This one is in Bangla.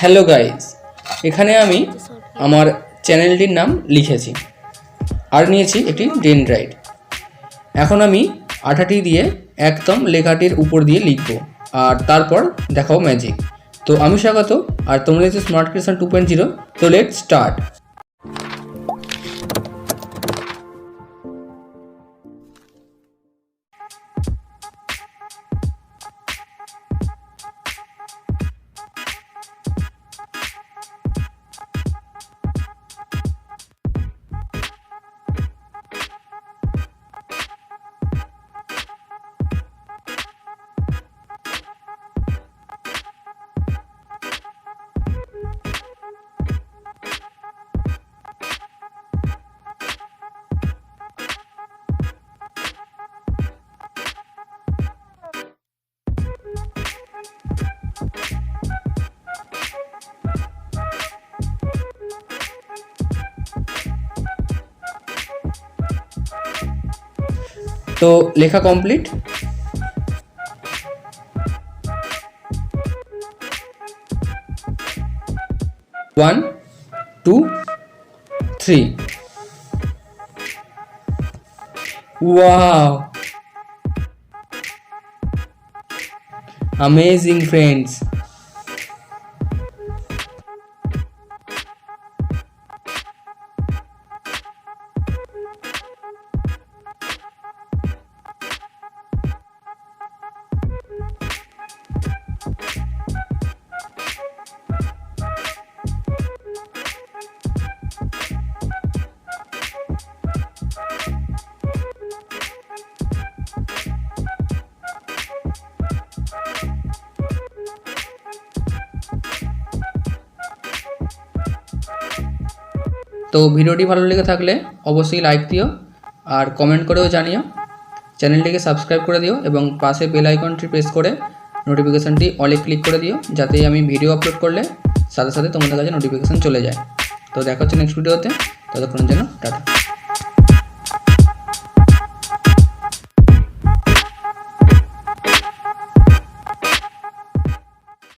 হ্যালো গাইস, এখানে আমি আমার চ্যানেলটির নাম লিখেছি আর নিয়েছি একটি ডেনড্রাইট। এখন আমি আঠাটি দিয়ে একদম লেখাটির উপর দিয়ে লিখব আর তারপর দেখাও ম্যাজিক। তো আমি স্বাগত, আর তোমরা দেখছো স্মার্ট ক্রিয়েশন 2.0। তো লেটস স্টার্ট। তো লেখা complete. One, two, three. Wow, amazing friends। তো ভিডিওটি ভালো লেগে থাকলে অবশ্যই লাইক দিও আর কমেন্ট করেও জানিও। চ্যানেলটিকে সাবস্ক্রাইব করে দিও এবং পাশে বেল আইকনটি প্রেস করে নোটিফিকেশানটি অলে ক্লিক করে দিও, যাতে আমি ভিডিও আপলোড করলে সাথে সাথে তোমাদের কাছে নোটিফিকেশান চলে যায়। তো দেখা হচ্ছে নেক্সট ভিডিওতে, ততক্ষণের জন্য টাটা।